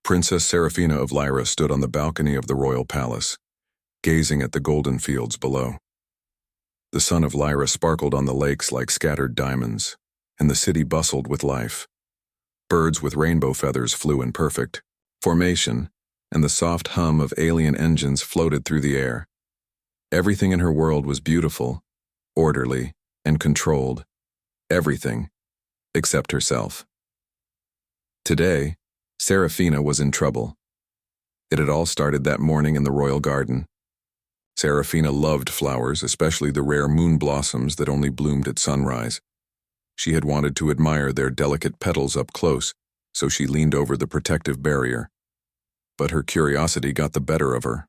Princess Seraphina of Lyra stood on the balcony of the royal palace, gazing at the golden fields below. The sun of Lyra sparkled on the lakes like scattered diamonds, and the city bustled with life. Birds with rainbow feathers flew in perfect formation, and the soft hum of alien engines floated through the air. Everything in her world was beautiful, orderly, and controlled. Everything, except herself. Today, Seraphina was in trouble. It had all started that morning in the royal garden. Seraphina loved flowers, especially the rare moon blossoms that only bloomed at sunrise. She had wanted to admire their delicate petals up close, so she leaned over the protective barrier. But her curiosity got the better of her.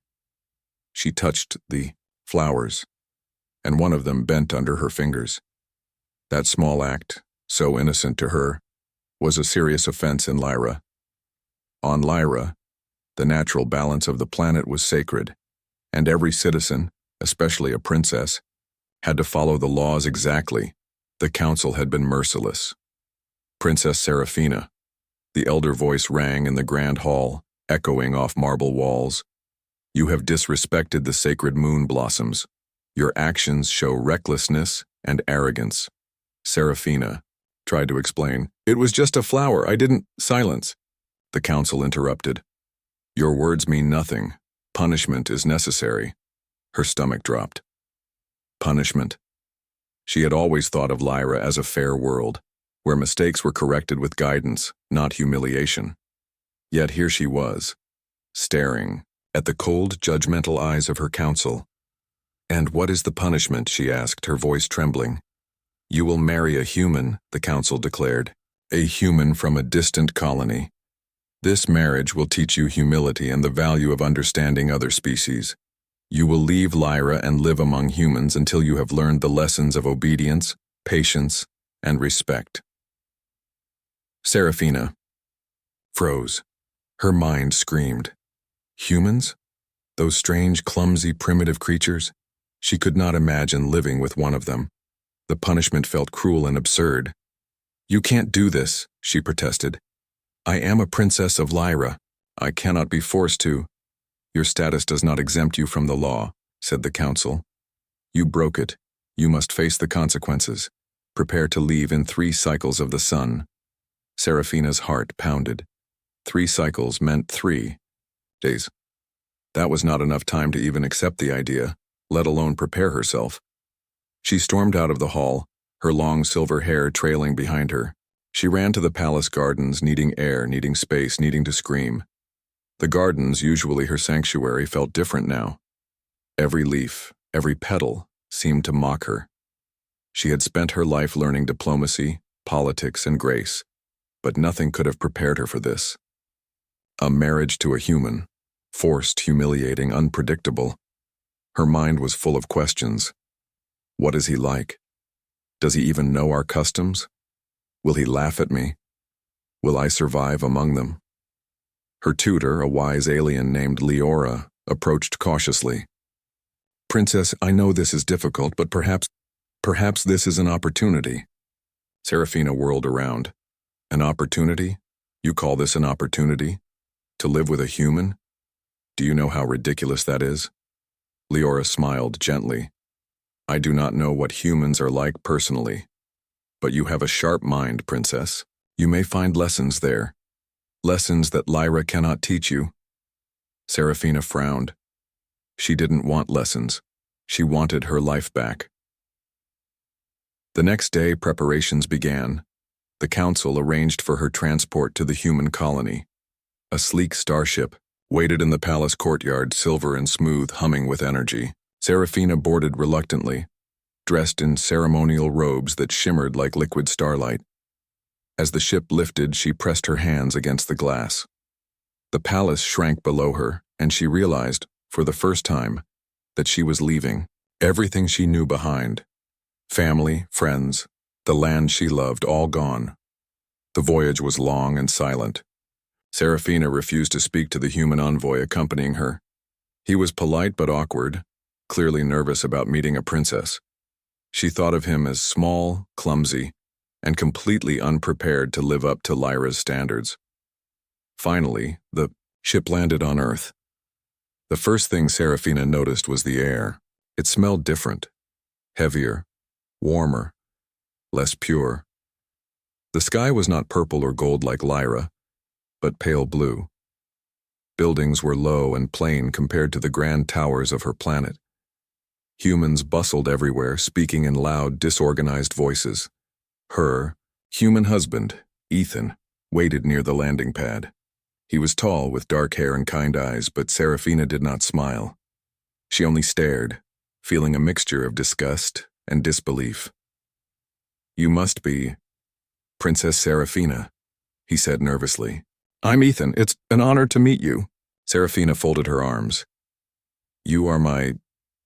She touched the flowers, and one of them bent under her fingers. That small act, so innocent to her, was a serious offense in Lyra. On Lyra, the natural balance of the planet was sacred, and every citizen, especially a princess, had to follow the laws exactly. The council had been merciless. Princess Seraphina, the elder voice rang in the grand hall, echoing off marble walls. You have disrespected the sacred moon blossoms. Your actions show recklessness and arrogance. Seraphina tried to explain. It was just a flower, I didn't— Silence. The council interrupted. Your words mean nothing. Punishment is necessary. Her stomach dropped. Punishment. She had always thought of Lyra as a fair world, where mistakes were corrected with guidance, not humiliation. Yet here she was, staring at the cold, judgmental eyes of her council. And what is the punishment? She asked, her voice trembling. You will marry a human, the council declared, a human from a distant colony. This marriage will teach you humility and the value of understanding other species. You will leave Lyra and live among humans until you have learned the lessons of obedience, patience, and respect. Seraphina froze. Her mind screamed. Humans? Those strange, clumsy, primitive creatures? She could not imagine living with one of them. The punishment felt cruel and absurd. You can't do this, she protested. I am a princess of Lyra. I cannot be forced to. Your status does not exempt you from the law, said the council. You broke it. You must face the consequences. Prepare to leave in 3 cycles of the sun. Seraphina's heart pounded. 3 cycles meant 3 days. That was not enough time to even accept the idea, let alone prepare herself. She stormed out of the hall, her long silver hair trailing behind her. She ran to the palace gardens, needing air, needing space, needing to scream. The gardens, usually her sanctuary, felt different now. Every leaf, every petal, seemed to mock her. She had spent her life learning diplomacy, politics, and grace, but nothing could have prepared her for this. A marriage to a human, forced, humiliating, unpredictable. Her mind was full of questions. What is he like? Does he even know our customs? Will he laugh at me? Will I survive among them? Her tutor, a wise alien named Leora, approached cautiously. Princess, I know this is difficult, but perhaps this is an opportunity. Seraphina whirled around. An opportunity? You call this an opportunity? To live with a human? Do you know how ridiculous that is? Leora smiled gently. I do not know what humans are like personally. But you have a sharp mind, Princess. You may find lessons there. Lessons that Lyra cannot teach you. Seraphina frowned. She didn't want lessons. She wanted her life back. The next day, preparations began. The council arranged for her transport to the human colony. A sleek starship waited in the palace courtyard, silver and smooth, humming with energy. Seraphina boarded reluctantly, dressed in ceremonial robes that shimmered like liquid starlight. As the ship lifted, she pressed her hands against the glass. The palace shrank below her, and she realized, for the first time, that she was leaving everything she knew behind. Family, friends, the land she loved, all gone. The voyage was long and silent. Seraphina refused to speak to the human envoy accompanying her. He was polite but awkward, clearly nervous about meeting a princess. She thought of him as small, clumsy, and completely unprepared to live up to Lyra's standards. Finally, the ship landed on Earth. The first thing Serafina noticed was the air. It smelled different, heavier, warmer, less pure. The sky was not purple or gold like Lyra, but pale blue. Buildings were low and plain compared to the grand towers of her planet. Humans bustled everywhere, speaking in loud, disorganized voices. Her human husband, Ethan, waited near the landing pad. He was tall, with dark hair and kind eyes, but Serafina did not smile. She only stared, feeling a mixture of disgust and disbelief. "You must be Princess Serafina," he said nervously. "I'm Ethan. It's an honor to meet you." Serafina folded her arms. "You are my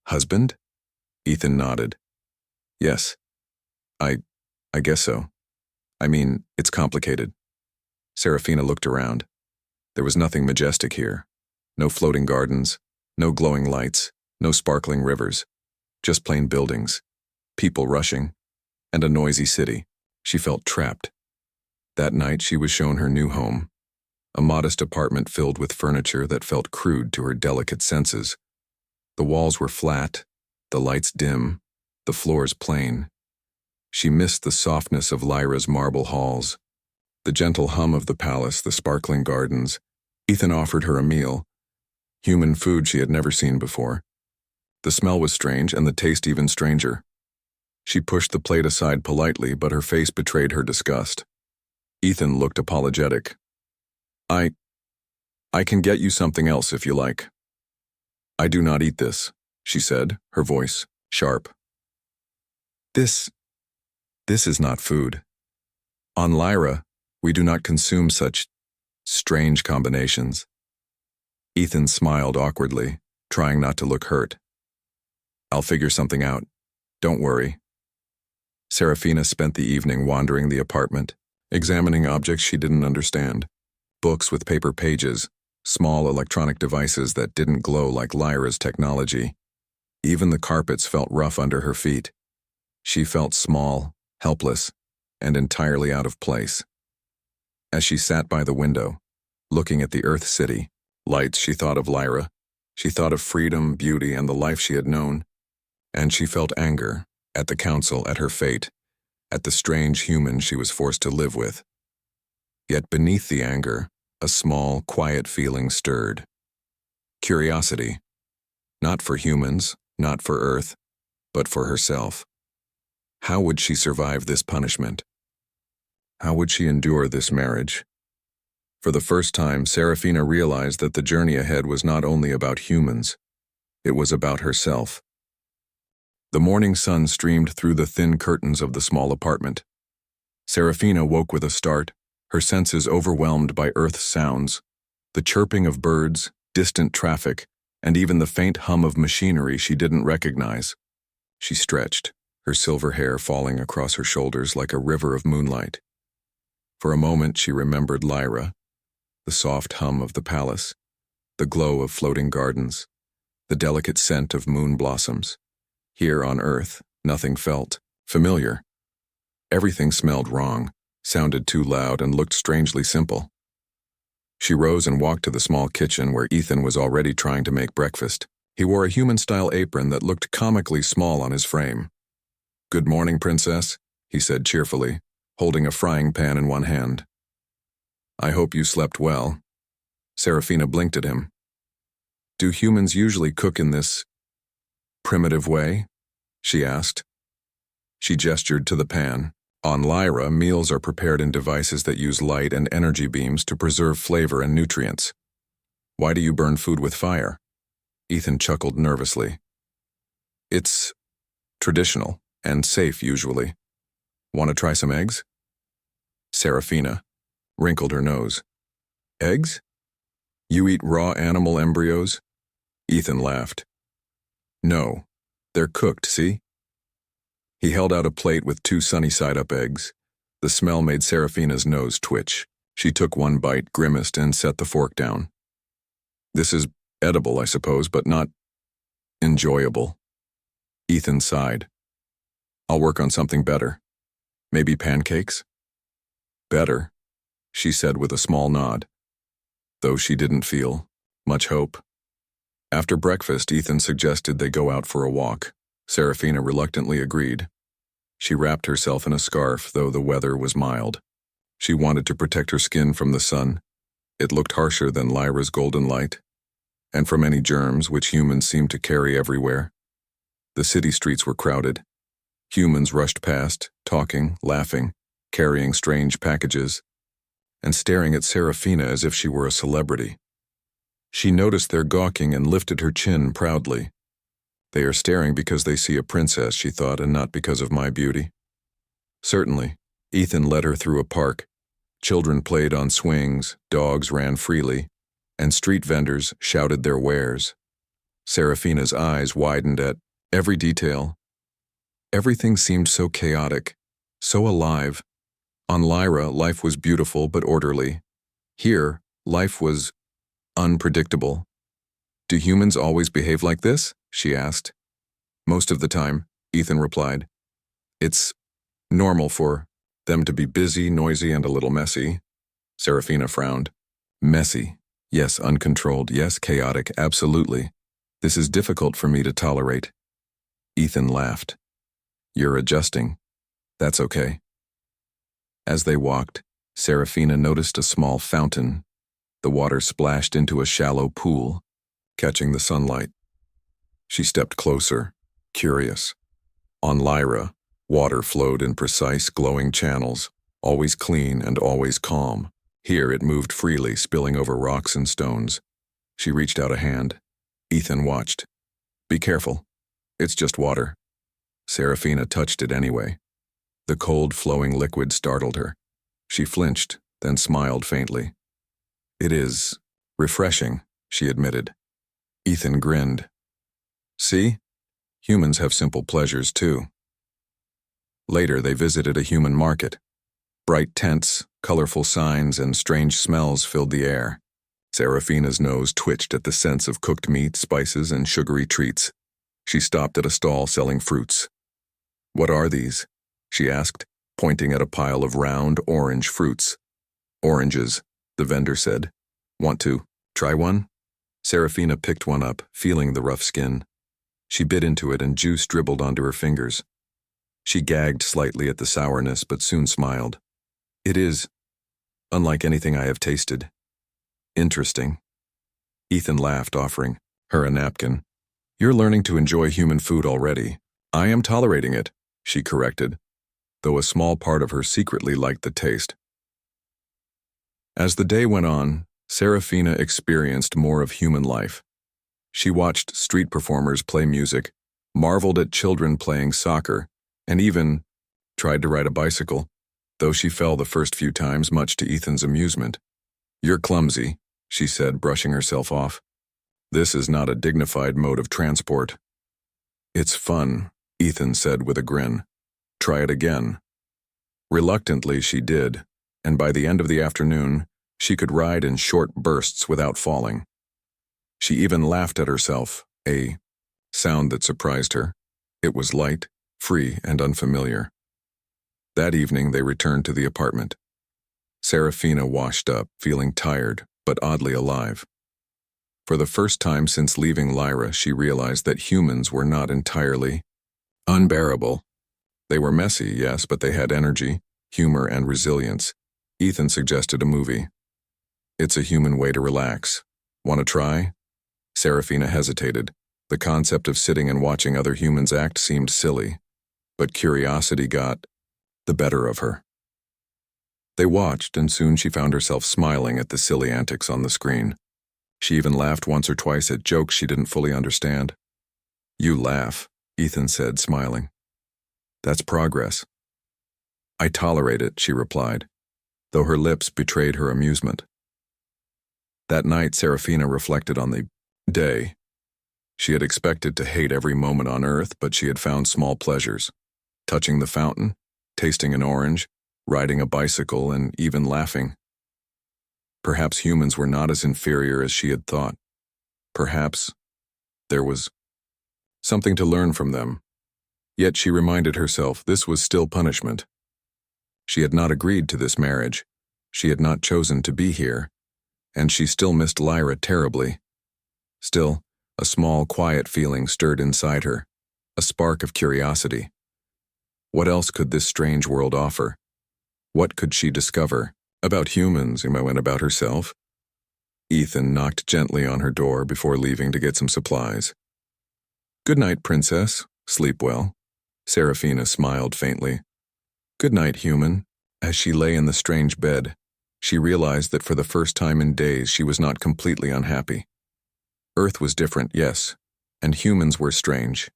husband?" Ethan nodded. "Yes. I guess so. I mean, it's complicated." Serafina looked around. There was nothing majestic here. No floating gardens, no glowing lights, no sparkling rivers. Just plain buildings, people rushing, and a noisy city. She felt trapped. That night she was shown her new home, a modest apartment filled with furniture that felt crude to her delicate senses. The walls were flat, the lights dim, the floors plain. She missed the softness of Lyra's marble halls, the gentle hum of the palace, the sparkling gardens. Ethan offered her a meal, human food she had never seen before. The smell was strange and the taste even stranger. She pushed the plate aside politely, but her face betrayed her disgust. Ethan looked apologetic. I can get you something else if you like." "I do not eat this," she said, her voice sharp. This is not food. On Lyra, we do not consume such strange combinations." Ethan smiled awkwardly, trying not to look hurt. "I'll figure something out. Don't worry." Serafina spent the evening wandering the apartment, examining objects she didn't understand. Books with paper pages, small electronic devices that didn't glow like Lyra's technology. Even the carpets felt rough under her feet. She felt small, helpless, and entirely out of place. As she sat by the window, looking at the Earth City, lights, she thought of Lyra. She thought of freedom, beauty, and the life she had known. And she felt anger at the council, at her fate, at the strange human she was forced to live with. Yet beneath the anger, a small, quiet feeling stirred. Curiosity. Not for humans, not for Earth, but for herself. How would she survive this punishment? How would she endure this marriage? For the first time, Serafina realized that the journey ahead was not only about humans, it was about herself. The morning sun streamed through the thin curtains of the small apartment. Serafina woke with a start, her senses overwhelmed by Earth's sounds, the chirping of birds, distant traffic, and even the faint hum of machinery she didn't recognize. She stretched, her silver hair falling across her shoulders like a river of moonlight. For a moment she remembered Lyra, the soft hum of the palace, the glow of floating gardens, the delicate scent of moon blossoms. Here on Earth, nothing felt familiar. Everything smelled wrong, sounded too loud, and looked strangely simple. She rose and walked to the small kitchen where Ethan was already trying to make breakfast. He wore a human-style apron that looked comically small on his frame. "Good morning, Princess," he said cheerfully, holding a frying pan in one hand. "I hope you slept well." Serafina blinked at him. "Do humans usually cook in this primitive way?" she asked. She gestured to the pan. On Lyra, meals are prepared in devices that use light and energy beams to preserve flavor and nutrients. "Why do you burn food with fire?" Ethan chuckled nervously. "It's traditional and safe usually. Want to try some eggs?" Serafina wrinkled her nose. "Eggs? You eat raw animal embryos?" Ethan laughed. "No, they're cooked, see?" He held out a plate with 2 sunny-side-up eggs. The smell made Serafina's nose twitch. She took one bite, grimaced, and set the fork down. "This is edible, I suppose, but not enjoyable." Ethan sighed. "I'll work on something better. Maybe pancakes?" "Better," she said with a small nod. though she didn't feel much hope. After breakfast, Ethan suggested they go out for a walk. Serafina reluctantly agreed. She wrapped herself in a scarf, though the weather was mild. She wanted to protect her skin from the sun. It looked harsher than Lyra's golden light, and from any germs which humans seemed to carry everywhere. The city streets were crowded. Humans rushed past, talking, laughing, carrying strange packages, and staring at Serafina as if she were a celebrity. She noticed their gawking and lifted her chin proudly. They are staring because they see a princess, she thought, and not because of my beauty. Certainly, Ethan led her through a park. Children played on swings, dogs ran freely, and street vendors shouted their wares. Serafina's eyes widened at every detail. Everything seemed so chaotic, so alive. On Lyra, life was beautiful but orderly. Here, life was unpredictable. Do humans always behave like this? She asked. Most of the time, Ethan replied. It's normal for them to be busy, noisy, and a little messy. Serafina frowned. Messy. Yes, uncontrolled. Yes, chaotic. Absolutely. This is difficult for me to tolerate. Ethan laughed. You're adjusting. That's okay. As they walked, Serafina noticed a small fountain. The water splashed into a shallow pool, catching the sunlight. She stepped closer, curious. On Lyra, water flowed in precise, glowing channels, always clean and always calm. Here it moved freely, spilling over rocks and stones. She reached out a hand. Ethan watched. Be careful. It's just water. Serafina touched it anyway. The cold, flowing liquid startled her. She flinched, then smiled faintly. It is refreshing, she admitted. Ethan grinned. See? Humans have simple pleasures too. Later, they visited a human market. Bright tents, colorful signs, and strange smells filled the air. Serafina's nose twitched at the sense of cooked meat, spices, and sugary treats. She stopped at a stall selling fruits. What are these? She asked, pointing at a pile of round, orange fruits. Oranges, the vendor said. Want to try one? Serafina picked one up, feeling the rough skin. She bit into it and juice dribbled onto her fingers. She gagged slightly at the sourness but soon smiled. It is unlike anything I have tasted. Interesting. Ethan laughed, offering her a napkin. You're learning to enjoy human food already. I am tolerating it, she corrected, though a small part of her secretly liked the taste. As the day went on, Serafina experienced more of human life. She watched street performers play music, marveled at children playing soccer, and even tried to ride a bicycle, though she fell the first few times, much to Ethan's amusement. You're clumsy, she said, brushing herself off. This is not a dignified mode of transport. It's fun, Ethan said with a grin. Try it again. Reluctantly, she did, and by the end of the afternoon, she could ride in short bursts without falling. She even laughed at herself, a sound that surprised her. It was light, free, and unfamiliar. That evening, they returned to the apartment. Serafina washed up, feeling tired, but oddly alive. For the first time since leaving Lyra, she realized that humans were not entirely unbearable. They were messy, yes, but they had energy, humor, and resilience. Ethan suggested a movie. It's a human way to relax. Want to try? Serafina hesitated. The concept of sitting and watching other humans act seemed silly, but curiosity got the better of her. They watched, and soon she found herself smiling at the silly antics on the screen. She even laughed once or twice at jokes she didn't fully understand. You laugh, Ethan said, smiling. That's progress. I tolerate it, she replied, though her lips betrayed her amusement. That night, Serafina reflected on the day. She had expected to hate every moment on Earth, but she had found small pleasures. Touching the fountain, tasting an orange, riding a bicycle, and even laughing. Perhaps humans were not as inferior as she had thought. Perhaps there was something to learn from them. Yet she reminded herself this was still punishment. She had not agreed to this marriage. She had not chosen to be here. and she still missed Lyra terribly. Still, a small, quiet feeling stirred inside her, a spark of curiosity. What else could this strange world offer? What could she discover? About humans, and about herself? Ethan knocked gently on her door before leaving to get some supplies. "Good night, Princess. Sleep well." Serafina smiled faintly. "Good night, human." As she lay in the strange bed, she realized that for the first time in days she was not completely unhappy. Earth was different, yes, and humans were strange,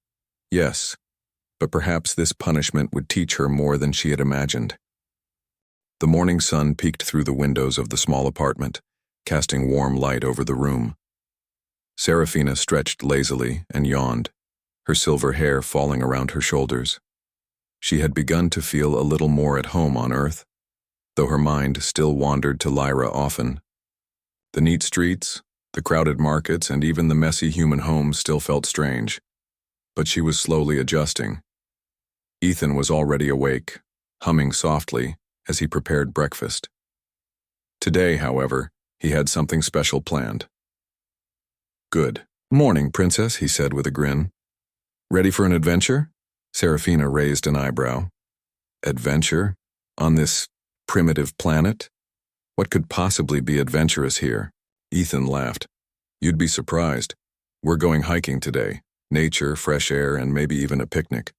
yes, but perhaps this punishment would teach her more than she had imagined. The morning sun peeked through the windows of the small apartment, casting warm light over the room. Serafina stretched lazily and yawned, her silver hair falling around her shoulders. She had begun to feel a little more at home on Earth, though her mind still wandered to Lyra often. The neat streets, the crowded markets, and even the messy human homes still felt strange, but she was slowly adjusting. Ethan was already awake, humming softly as he prepared breakfast. Today, however, he had something special planned. "Good morning, Princess," he said with a grin. "Ready for an adventure?" Serafina raised an eyebrow. "Adventure? On this primitive planet? What could possibly be adventurous here?" Ethan laughed. "You'd be surprised. We're going hiking today. Nature, fresh air, and maybe even a picnic."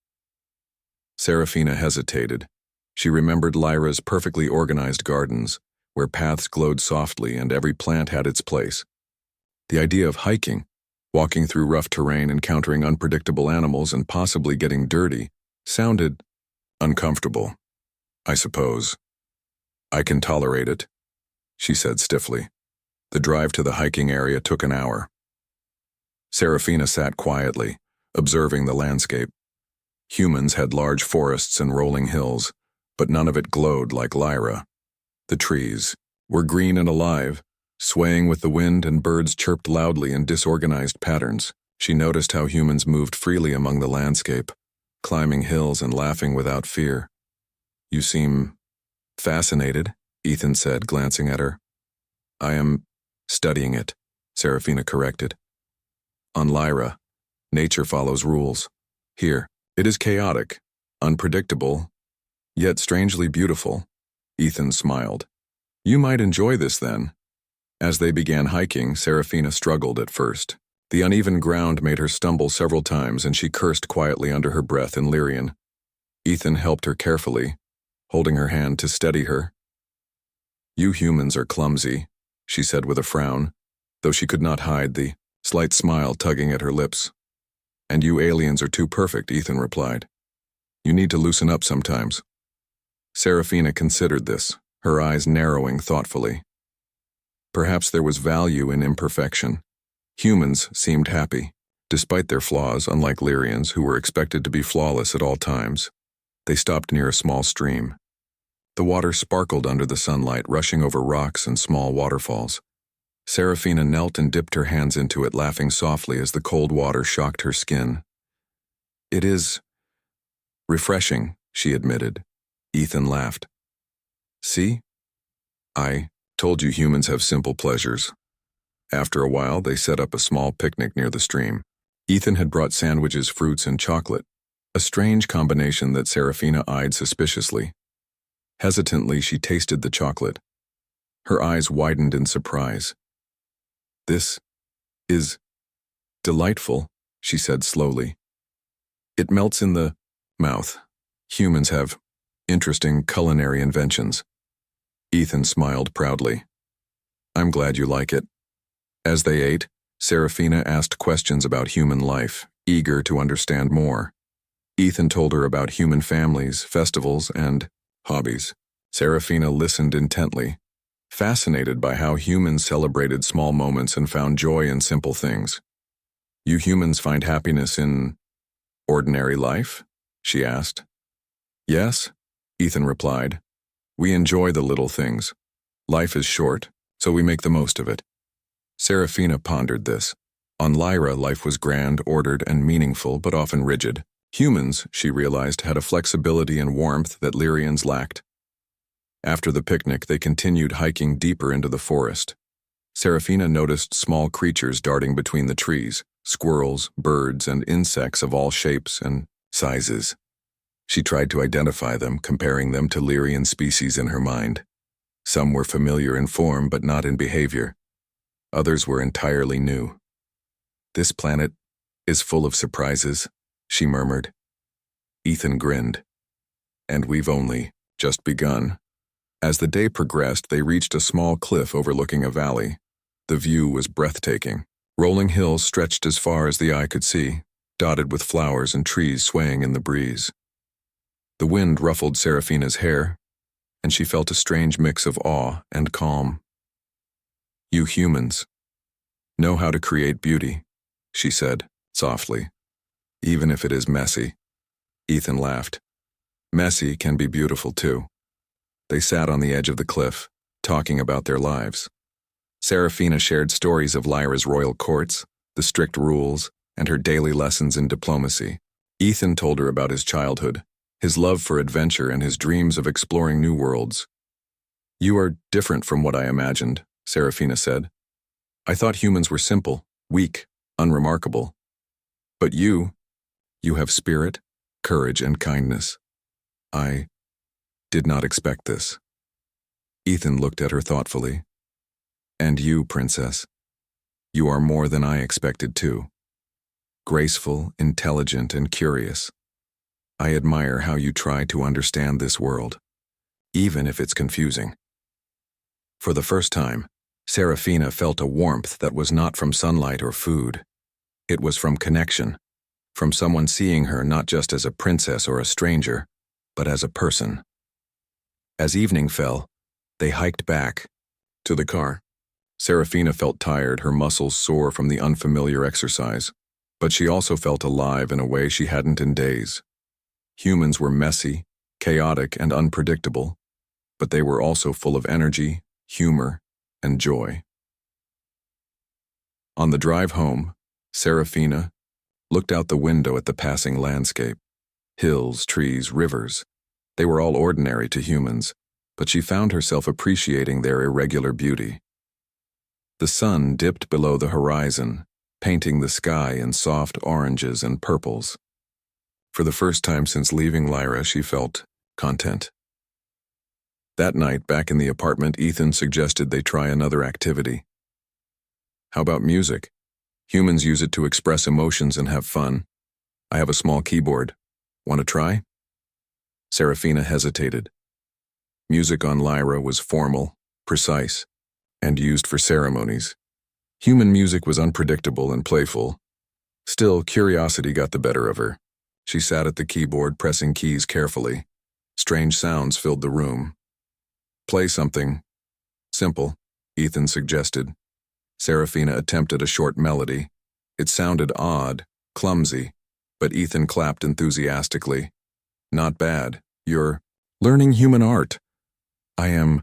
Serafina hesitated. She remembered Lyra's perfectly organized gardens, where paths glowed softly and every plant had its place. The idea of hiking, walking through rough terrain, encountering unpredictable animals, and possibly getting dirty, sounded uncomfortable. "I suppose. I can tolerate it," she said stiffly. The drive to the hiking area took an hour. Serafina sat quietly, observing the landscape. Humans had large forests and rolling hills, but none of it glowed like Lyra. The trees were green and alive, swaying with the wind, and birds chirped loudly in disorganized patterns. She noticed how humans moved freely among the landscape, climbing hills and laughing without fear. "You seem fascinated," Ethan said, glancing at her. "I am studying it," Serafina corrected. "On Lyra, nature follows rules. Here, it is chaotic, unpredictable, yet strangely beautiful." Ethan smiled. "You might enjoy this then." As they began hiking, Serafina struggled at first. The uneven ground made her stumble several times, and she cursed quietly under her breath in Lyrian. Ethan helped her carefully, holding her hand to steady her. "You humans are clumsy," she said with a frown, though she could not hide the slight smile tugging at her lips. "And you aliens are too perfect," Ethan replied. "You need to loosen up sometimes." Serafina considered this, her eyes narrowing thoughtfully. Perhaps there was value in imperfection. Humans seemed happy, despite their flaws, unlike Lyrians, who were expected to be flawless at all times. They stopped near a small stream. The water sparkled under the sunlight, rushing over rocks and small waterfalls. Serafina knelt and dipped her hands into it, laughing softly as the cold water shocked her skin. "It is refreshing," she admitted. Ethan laughed. "See? I told you humans have simple pleasures." After a while, they set up a small picnic near the stream. Ethan had brought sandwiches, fruits, and chocolate, a strange combination that Serafina eyed suspiciously. Hesitantly, she tasted the chocolate. Her eyes widened in surprise. "This is delightful," she said slowly. "It melts in the mouth. Humans have interesting culinary inventions." Ethan smiled proudly. "I'm glad you like it." As they ate, Serafina asked questions about human life, eager to understand more. Ethan told her about human families, festivals, and hobbies. Serafina listened intently, fascinated by how humans celebrated small moments and found joy in simple things. "You humans find happiness in ordinary life?" she asked. "Yes," Ethan replied. "We enjoy the little things. Life is short, so we make the most of it." Serafina pondered this. On Lyra, life was grand, ordered, and meaningful, but often rigid. Humans, she realized, had a flexibility and warmth that Lyrians lacked. After the picnic, they continued hiking deeper into the forest. Serafina noticed small creatures darting between the trees, squirrels, birds, and insects of all shapes and sizes. She tried to identify them, comparing them to Lyrian species in her mind. Some were familiar in form but not in behavior. Others were entirely new. "This planet is full of surprises," she murmured. Ethan grinned. "And we've only just begun." As the day progressed, they reached a small cliff overlooking a valley. The view was breathtaking. Rolling hills stretched as far as the eye could see, dotted with flowers and trees swaying in the breeze. The wind ruffled Serafina's hair, and she felt a strange mix of awe and calm. "You humans know how to create beauty," she said, softly, "even if it is messy." Ethan laughed. "Messy can be beautiful too." They sat on the edge of the cliff, talking about their lives. Serafina shared stories of Lyra's royal courts, the strict rules, and her daily lessons in diplomacy. Ethan told her about his childhood, his love for adventure, and his dreams of exploring new worlds. "You are different from what I imagined," Serafina said. "I thought humans were simple, weak, unremarkable. But you have spirit, courage, and kindness. I did not expect this." Ethan looked at her thoughtfully. "And you, Princess, you are more than I expected too. Graceful, intelligent, and curious. I admire how you try to understand this world, even if it's confusing." For the first time, Serafina felt a warmth that was not from sunlight or food. It was from connection, from someone seeing her not just as a princess or a stranger, but as a person. As evening fell, they hiked back to the car. Serafina felt tired, her muscles sore from the unfamiliar exercise, but she also felt alive in a way she hadn't in days. Humans were messy, chaotic, and unpredictable, but they were also full of energy, humor, and joy. On the drive home, Serafina looked out the window at the passing landscape. Hills, trees, rivers. They were all ordinary to humans, but she found herself appreciating their irregular beauty. The sun dipped below the horizon, painting the sky in soft oranges and purples. For the first time since leaving Lyra, she felt content. That night, back in the apartment, Ethan suggested they try another activity. "How about music? Humans use it to express emotions and have fun. I have a small keyboard. Want to try?" Serafina hesitated. Music on Lyra was formal, precise, and used for ceremonies. Human music was unpredictable and playful. Still, curiosity got the better of her. She sat at the keyboard, pressing keys carefully. Strange sounds filled the room. "Play something simple," Ethan suggested. Serafina attempted a short melody. It sounded odd, clumsy, but Ethan clapped enthusiastically. "Not bad. You're learning human art." "I am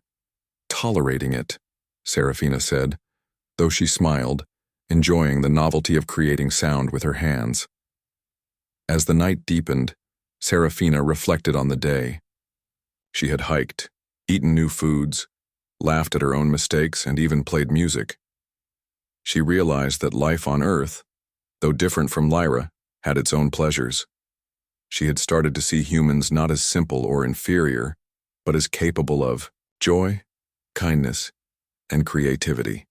tolerating it," Serafina said, though she smiled, enjoying the novelty of creating sound with her hands. As the night deepened, Serafina reflected on the day. She had hiked, eaten new foods, laughed at her own mistakes, and even played music. She realized that life on Earth, though different from Lyra, had its own pleasures. She had started to see humans not as simple or inferior, but as capable of joy, kindness, and creativity.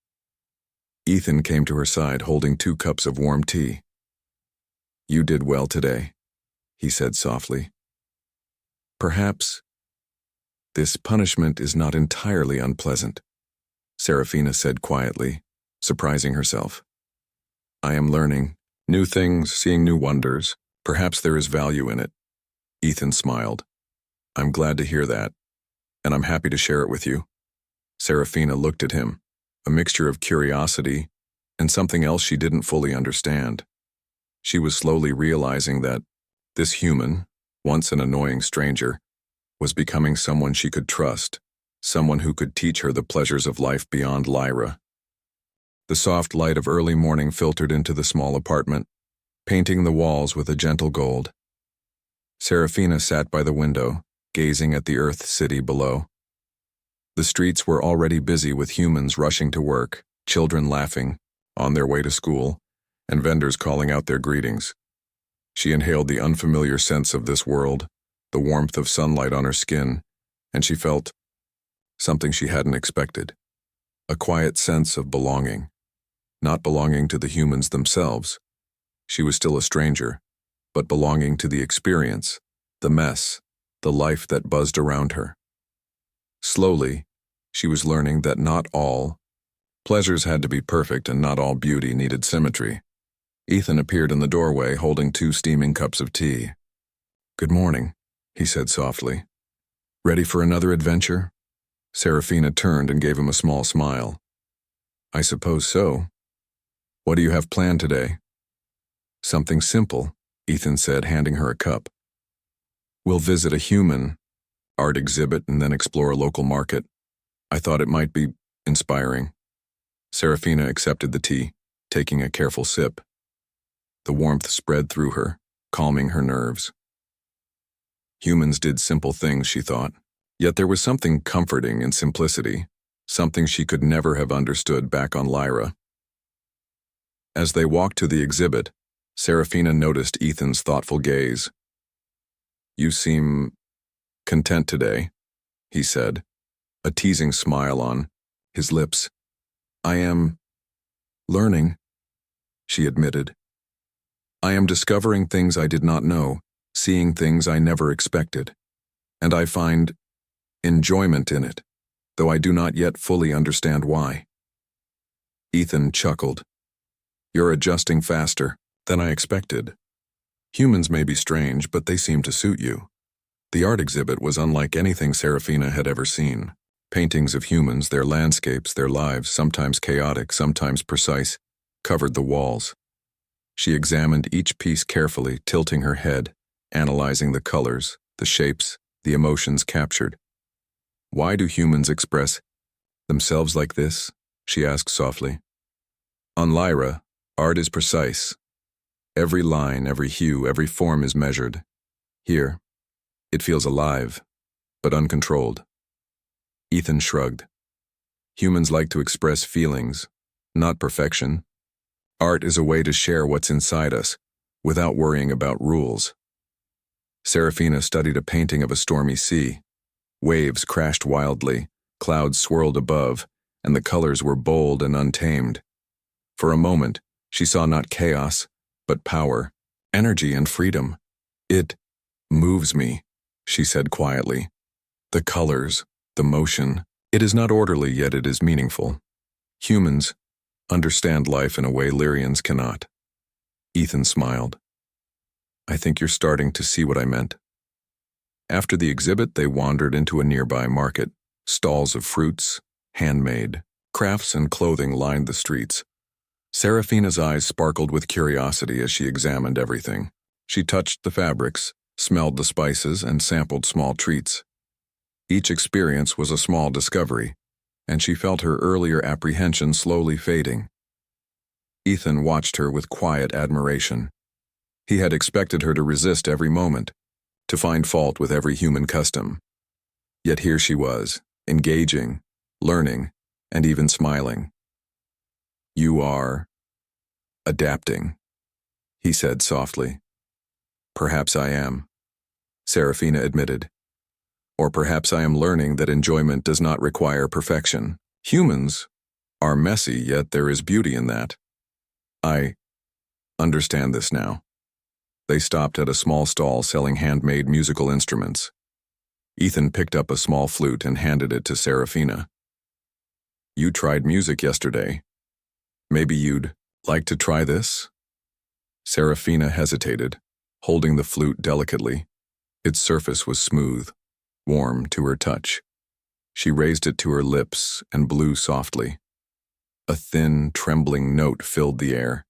Ethan came to her side holding 2 cups of warm tea. "You did well today," he said softly. "Perhaps this punishment is not entirely unpleasant," Serafina said quietly, surprising herself. "I am learning new things, seeing new wonders. Perhaps there is value in it." Ethan smiled. "I'm glad to hear that, and I'm happy to share it with you." Serafina looked at him, a mixture of curiosity and something else she didn't fully understand. She was slowly realizing that this human, once an annoying stranger, was becoming someone she could trust, someone who could teach her the pleasures of life beyond Lyra. The soft light of early morning filtered into the small apartment, painting the walls with a gentle gold. Serafina sat by the window, gazing at the Earth city below. The streets were already busy with humans rushing to work, children laughing, on their way to school, and vendors calling out their greetings. She inhaled the unfamiliar sense of this world, the warmth of sunlight on her skin, and she felt something she hadn't expected, a quiet sense of belonging, not belonging to the humans themselves. She was still a stranger, but belonging to the experience, the mess, the life that buzzed around her. Slowly, she was learning that not all pleasures had to be perfect and not all beauty needed symmetry. Ethan appeared in the doorway holding 2 steaming cups of tea. "Good morning," he said softly. "Ready for another adventure?" Serafina turned and gave him a small smile. "I suppose so. What do you have planned today?" "Something simple," Ethan said, handing her a cup. "We'll visit a human art exhibit and then explore a local market. I thought it might be inspiring." Serafina accepted the tea, taking a careful sip. The warmth spread through her, calming her nerves. Humans did simple things, she thought, yet there was something comforting in simplicity, something she could never have understood back on Lyra. As they walked to the exhibit, Serafina noticed Ethan's thoughtful gaze. "You seem content today," he said, a teasing smile on his lips. "I am learning," she admitted. "I am discovering things I did not know, seeing things I never expected, and I find enjoyment in it, though I do not yet fully understand why." Ethan chuckled. "You're adjusting faster than I expected. Humans may be strange, but they seem to suit you." The art exhibit was unlike anything Serafina had ever seen. Paintings of humans, their landscapes, their lives, sometimes chaotic, sometimes precise, covered the walls. She examined each piece carefully, tilting her head, analyzing the colors, the shapes, the emotions captured. "Why do humans express themselves like this?" she asked softly. "On Lyra, art is precise. Every line, every hue, every form is measured. Here, it feels alive, but uncontrolled." Ethan shrugged. "Humans like to express feelings, not perfection. Art is a way to share what's inside us, without worrying about rules." Serafina studied a painting of a stormy sea. Waves crashed wildly, clouds swirled above, and the colors were bold and untamed. For a moment, she saw not chaos, but power, energy, and freedom. "It moves me," she said quietly. "The colors, the motion. It is not orderly, yet it is meaningful. Humans understand life in a way Lyrians cannot." Ethan smiled. "I think you're starting to see what I meant." After the exhibit, they wandered into a nearby market. Stalls of fruits, handmade, crafts, and clothing lined the streets. Serafina's eyes sparkled with curiosity as she examined everything. She touched the fabrics, smelled the spices, and sampled small treats. Each experience was a small discovery, and she felt her earlier apprehension slowly fading. Ethan watched her with quiet admiration. He had expected her to resist every moment, to find fault with every human custom. Yet here she was, engaging, learning, and even smiling. "You are adapting," he said softly. "Perhaps I am," Serafina admitted. "Or perhaps I am learning that enjoyment does not require perfection. Humans are messy, yet there is beauty in that. I understand this now." They stopped at a small stall selling handmade musical instruments. Ethan picked up a small flute and handed it to Serafina. "You tried music yesterday. Maybe you'd like to try this?" Serafina hesitated, holding the flute delicately. Its surface was smooth, warm to her touch. She raised it to her lips and blew softly. A thin, trembling note filled the air.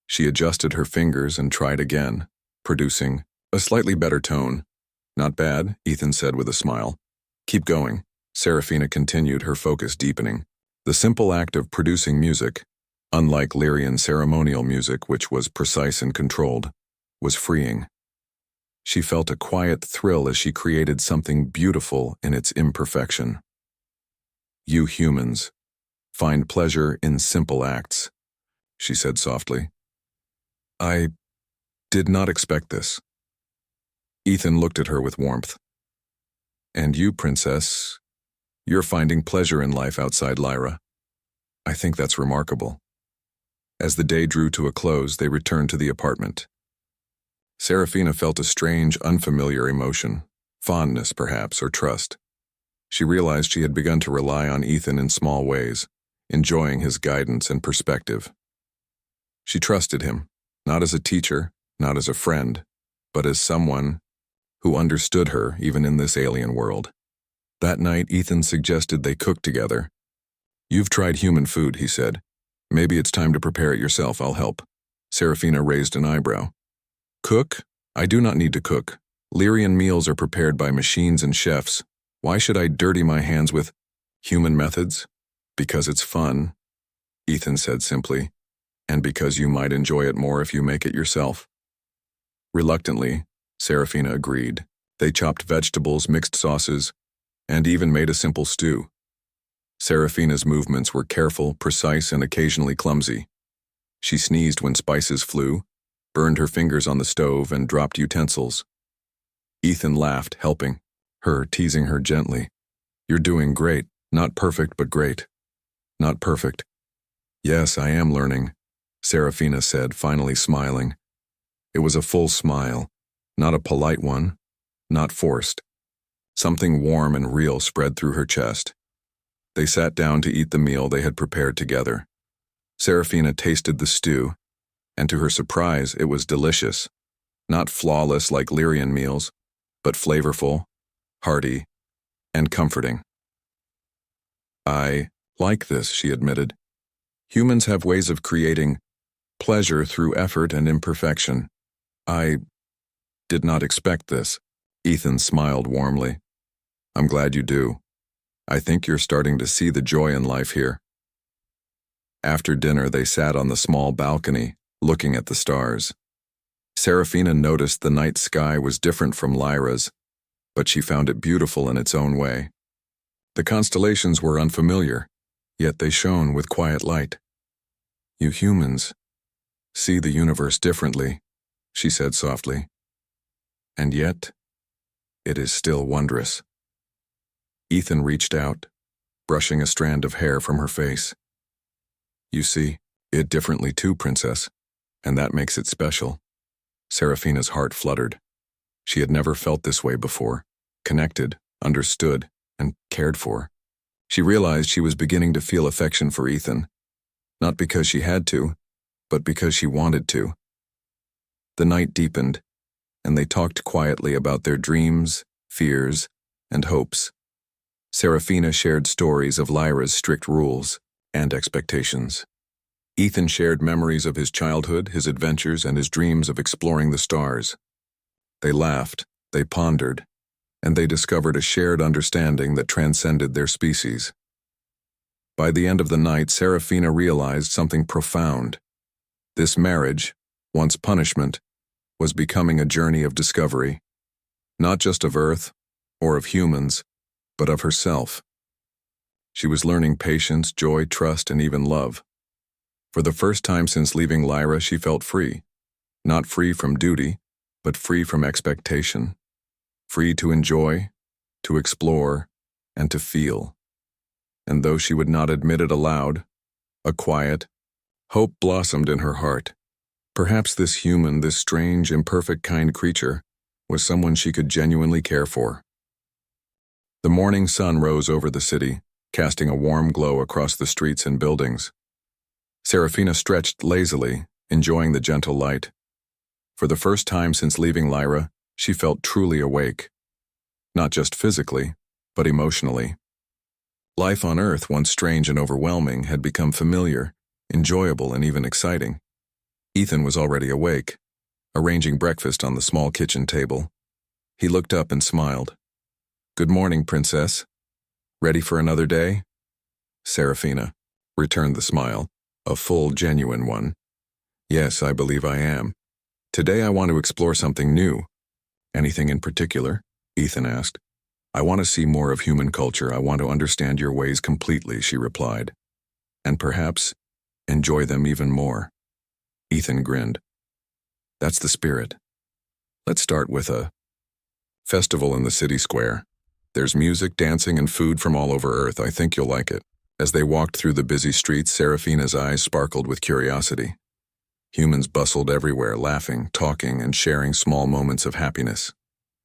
She adjusted her fingers and tried again, producing a slightly better tone. "Not bad," Ethan said with a smile. "Keep going." Serafina continued, her focus deepening. The simple act of producing music, unlike Lyrian ceremonial music, which was precise and controlled, was freeing. She felt a quiet thrill as she created something beautiful in its imperfection. "You humans Find pleasure in simple acts, she said softly. I did not expect this. Ethan looked at her with warmth. And you, Princess, you're finding pleasure in life outside Lyra. I think that's remarkable. As the day drew to a close, they returned to the apartment. Serafina felt a strange, unfamiliar emotion, fondness perhaps, or trust. She realized she had begun to rely on Ethan in small ways, enjoying his guidance and perspective. She trusted him, not as a teacher, not as a friend, but as someone who understood her even in this alien world. That night, Ethan suggested they cook together. You've tried human food, he said. Maybe it's time to prepare it yourself, I'll help. Serafina raised an eyebrow. Cook? I do not need to cook. Lyrian meals are prepared by machines and chefs. Why should I dirty my hands with human methods? Because it's fun, Ethan said simply, and because you might enjoy it more if you make it yourself. Reluctantly, Serafina agreed. They chopped vegetables, mixed sauces, and even made a simple stew. Serafina's movements were careful, precise, and occasionally clumsy. She sneezed when spices flew, burned her fingers on the stove, and dropped utensils. Ethan laughed, helping her, teasing her gently. You're doing great. Not perfect, but great. Not perfect. Yes, I am learning, Serafina said, finally smiling. It was a full smile, not a polite one, not forced. Something warm and real spread through her chest. They sat down to eat the meal they had prepared together. Serafina tasted the stew, and to her surprise, it was delicious. Not flawless like Lyrian meals, but flavorful, hearty, and comforting. I like this, she admitted. Humans have ways of creating pleasure through effort and imperfection. I did not expect this. Ethan smiled warmly. I'm glad you do. I think you're starting to see the joy in life here. After dinner, they sat on the small balcony, looking at the stars. Serafina noticed the night sky was different from Lyra's, but she found it beautiful in its own way. The constellations were unfamiliar, yet they shone with quiet light. You humans see the universe differently, she said softly. And yet, it is still wondrous. Ethan reached out, brushing a strand of hair from her face. You see it differently too, Princess, and that makes it special. Serafina's heart fluttered. She had never felt this way before, connected, understood, and cared for. She realized she was beginning to feel affection for Ethan, not because she had to, but because she wanted to. The night deepened, and they talked quietly about their dreams, fears, and hopes. Serafina shared stories of Lyra's strict rules and expectations. Ethan shared memories of his childhood, his adventures, and his dreams of exploring the stars. They laughed, they pondered, and they discovered a shared understanding that transcended their species. By the end of the night, Serafina realized something profound. This marriage, once punishment, was becoming a journey of discovery, not just of Earth or of humans, but of herself. She was learning patience, joy, trust, and even love. For the first time since leaving Lyra, she felt free. Not free from duty, but free from expectation. Free to enjoy, to explore, and to feel. And though she would not admit it aloud, a quiet hope blossomed in her heart. Perhaps this human, this strange, imperfect, kind creature, was someone she could genuinely care for. The morning sun rose over the city, casting a warm glow across the streets and buildings. Serafina stretched lazily, enjoying the gentle light. For the first time since leaving Lyra, she felt truly awake. Not just physically, but emotionally. Life on Earth, once strange and overwhelming, had become familiar, enjoyable, and even exciting. Ethan was already awake, arranging breakfast on the small kitchen table. He looked up and smiled. Good morning, Princess. Ready for another day? Serafina returned the smile, a full, genuine one. Yes, I believe I am. Today I want to explore something new. Anything in particular? Ethan asked. I want to see more of human culture. I want to understand your ways completely, she replied. and perhaps enjoy them even more. Ethan grinned. That's the spirit. Let's start with a festival in the city square. There's music, dancing, and food from all over Earth. I think you'll like it. As they walked through the busy streets, Serafina's eyes sparkled with curiosity. Humans bustled everywhere, laughing, talking, and sharing small moments of happiness.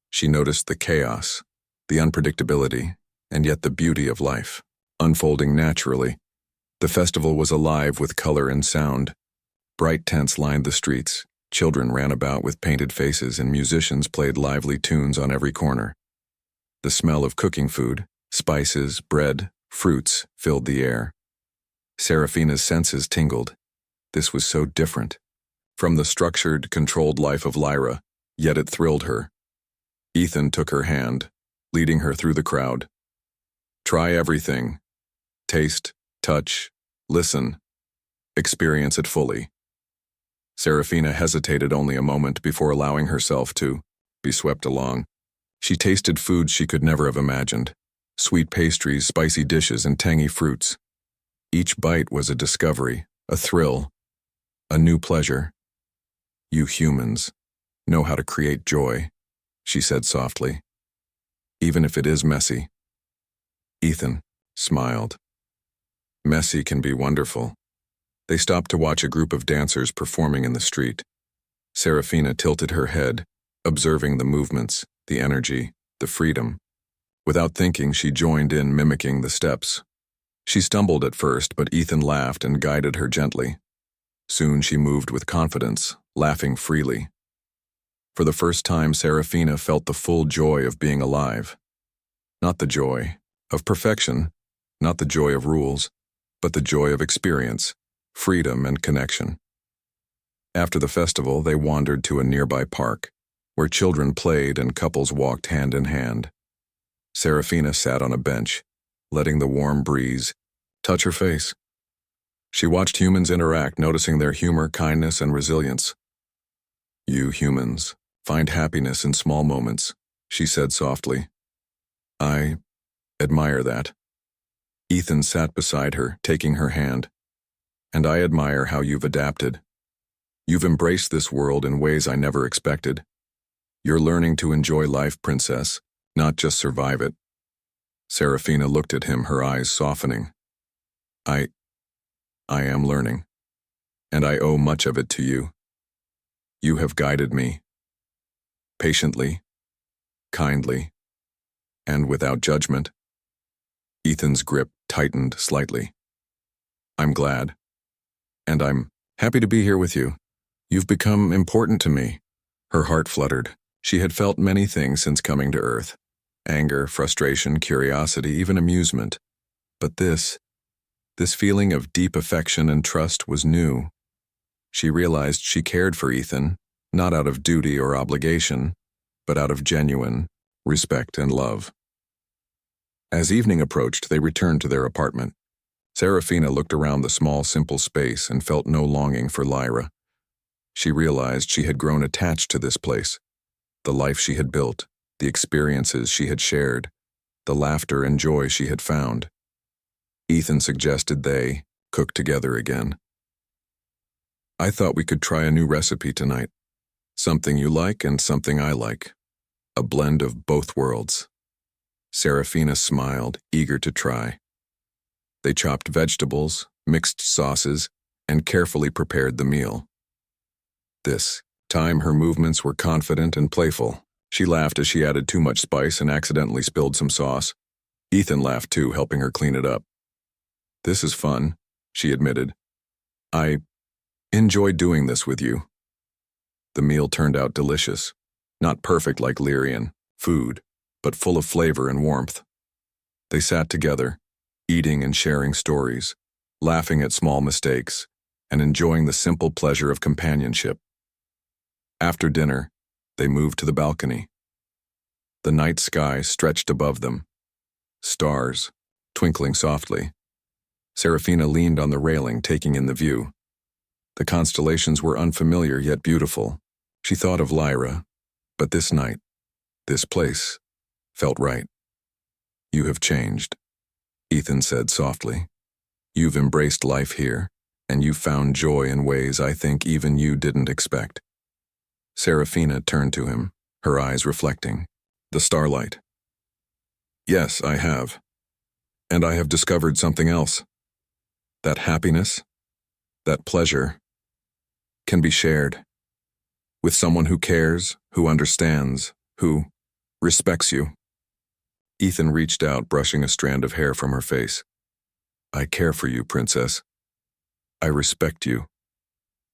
She noticed the chaos, the unpredictability, and yet the beauty of life, unfolding naturally. The festival was alive with color and sound. Bright tents lined the streets, children ran about with painted faces, and musicians played lively tunes on every corner. The smell of cooking food, spices, bread, fruits filled the air. Serafina's senses tingled. This was so different from the structured, controlled life of Lyra, yet it thrilled her. Ethan took her hand, leading her through the crowd. Try everything. Taste, touch, listen, experience it fully. Serafina hesitated only a moment before allowing herself to be swept along. She tasted foods she could never have imagined. Sweet pastries, spicy dishes, and tangy fruits. Each bite was a discovery, a thrill, a new pleasure. You humans know how to create joy, she said softly, even if it is messy. Ethan smiled. Messy can be wonderful. They stopped to watch a group of dancers performing in the street. Serafina tilted her head, observing the movements, the energy, the freedom. Without thinking, she joined in, mimicking the steps. She stumbled at first, but Ethan laughed and guided her gently. Soon she moved with confidence, laughing freely. For the first time, Serafina felt the full joy of being alive. Not the joy of perfection, not the joy of rules, but the joy of experience, freedom, and connection. After the festival, they wandered to a nearby park, where children played and couples walked hand in hand. Serafina sat on a bench, letting the warm breeze touch her face. She watched humans interact, noticing their humor, kindness, and resilience. You humans find happiness in small moments, she said softly. I admire that. Ethan sat beside her, taking her hand. And I admire how you've adapted. You've embraced this world in ways I never expected. You're learning to enjoy life, princess, not just survive it. Serafina looked at him, her eyes softening. I am learning, and I owe much of it to you. You have guided me, patiently, kindly, and without judgment. Ethan's grip tightened slightly. I'm glad, and I'm happy to be here with you. You've become important to me. Her heart fluttered. She had felt many things since coming to Earth. Anger, frustration, curiosity, even amusement. But this feeling of deep affection and trust was new. She realized she cared for Ethan, not out of duty or obligation, but out of genuine respect and love. As evening approached, they returned to their apartment. Serafina looked around the small, simple space and felt no longing for Lyra. She realized she had grown attached to this place. The life she had built, the experiences she had shared, the laughter and joy she had found. Ethan suggested they cook together again. I thought we could try a new recipe tonight. Something you like and something I like. A blend of both worlds. Serafina smiled, eager to try. They chopped vegetables, mixed sauces, and carefully prepared the meal. This time her movements were confident and playful. She laughed as she added too much spice and accidentally spilled some sauce. Ethan laughed too, helping her clean it up. This is fun, she admitted. I enjoy doing this with you. The meal turned out delicious. Not perfect like Lyrian food, but full of flavor and warmth. They sat together, eating and sharing stories, laughing at small mistakes, and enjoying the simple pleasure of companionship. After dinner, they moved to the balcony. The night sky stretched above them, stars twinkling softly. Serafina leaned on the railing, taking in the view. The constellations were unfamiliar yet beautiful. She thought of Lyra, but this night, this place, felt right. You have changed, Ethan said softly. You've embraced life here, and you've found joy in ways I think even you didn't expect." Serafina turned to him, her eyes reflecting the starlight. "Yes, I have. And I have discovered something else. That happiness, that pleasure, can be shared with someone who cares, who understands, who respects you." Ethan reached out, brushing a strand of hair from her face. "I care for you, Princess. I respect you.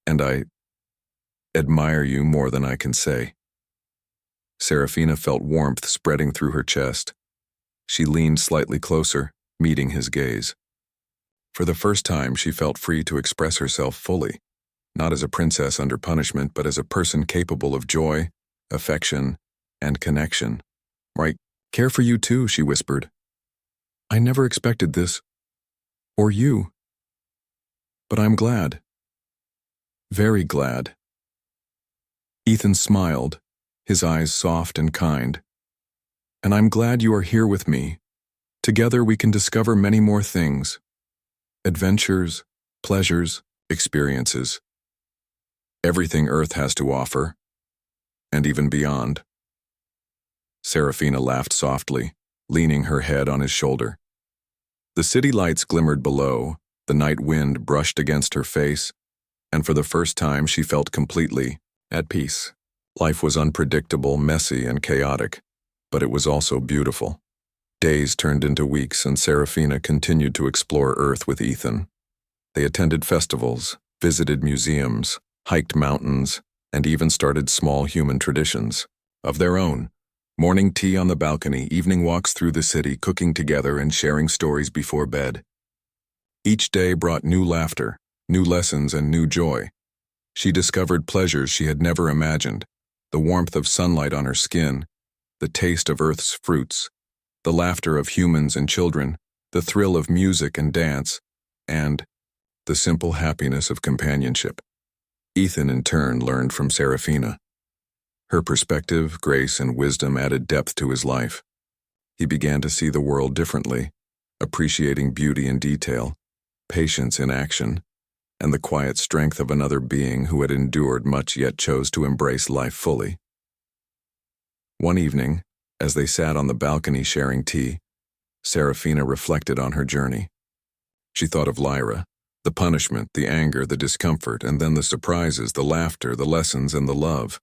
And I admire you more than I can say." Serafina felt warmth spreading through her chest. She leaned slightly closer, meeting his gaze. For the first time, she felt free to express herself fully, not as a princess under punishment, but as a person capable of joy, affection, and connection. "I care for you too," she whispered. "I never expected this. Or you. But I'm glad. Very glad." Ethan smiled, his eyes soft and kind. "And I'm glad you are here with me. Together we can discover many more things. Adventures, pleasures, experiences. Everything Earth has to offer, and even beyond." Serafina laughed softly, leaning her head on his shoulder. The city lights glimmered below, the night wind brushed against her face, and for the first time she felt completely at peace. Life was unpredictable, messy, and chaotic, but it was also beautiful. Days turned into weeks, and Serafina continued to explore Earth with Ethan. They attended festivals, visited museums, hiked mountains, and even started small human traditions of their own. Morning tea on the balcony, evening walks through the city, cooking together and sharing stories before bed. Each day brought new laughter, new lessons, and new joy. She discovered pleasures she had never imagined: the warmth of sunlight on her skin, the taste of Earth's fruits, the laughter of humans and children, the thrill of music and dance, and the simple happiness of companionship. Ethan, in turn, learned from Serafina. Her perspective, grace, and wisdom added depth to his life. He began to see the world differently, appreciating beauty in detail, patience in action, and the quiet strength of another being who had endured much yet chose to embrace life fully. One evening, as they sat on the balcony sharing tea, Serafina reflected on her journey. She thought of Lyra, the punishment, the anger, the discomfort, and then the surprises, the laughter, the lessons, and the love.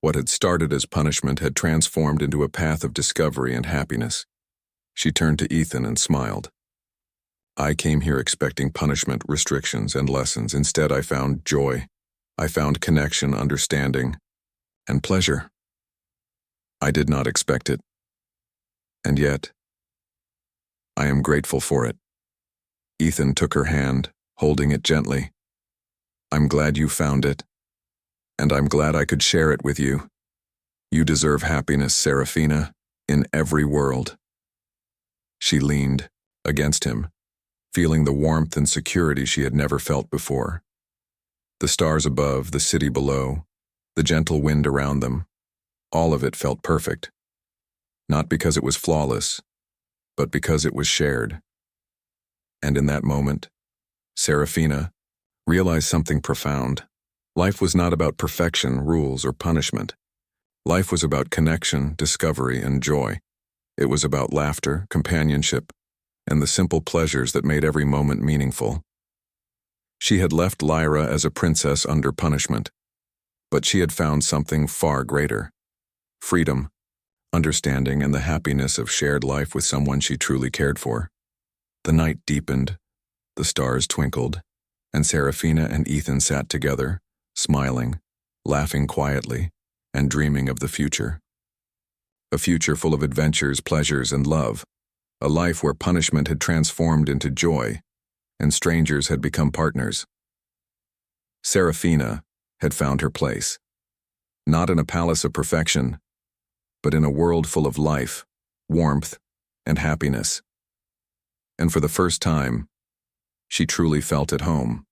What had started as punishment had transformed into a path of discovery and happiness. She turned to Ethan and smiled. "I came here expecting punishment, restrictions, and lessons. Instead, I found joy. I found connection, understanding, and pleasure. I did not expect it. And yet, I am grateful for it." Ethan took her hand, holding it gently. "I'm glad you found it, and I'm glad I could share it with you. You deserve happiness, Serafina, in every world." She leaned against him, feeling the warmth and security she had never felt before. The stars above, the city below, the gentle wind around them, all of it felt perfect. Not because it was flawless, but because it was shared. And in that moment, Serafina realized something profound. Life was not about perfection, rules, or punishment. Life was about connection, discovery, and joy. It was about laughter, companionship, and the simple pleasures that made every moment meaningful. She had left Lyra as a princess under punishment, but she had found something far greater: freedom, understanding, and the happiness of shared life with someone she truly cared for. The night deepened, the stars twinkled, and Serafina and Ethan sat together, smiling, laughing quietly, and dreaming of the future. A future full of adventures, pleasures, and love. A life where punishment had transformed into joy, and strangers had become partners. Serafina had found her place, not in a palace of perfection, but in a world full of life, warmth, and happiness. And for the first time, she truly felt at home.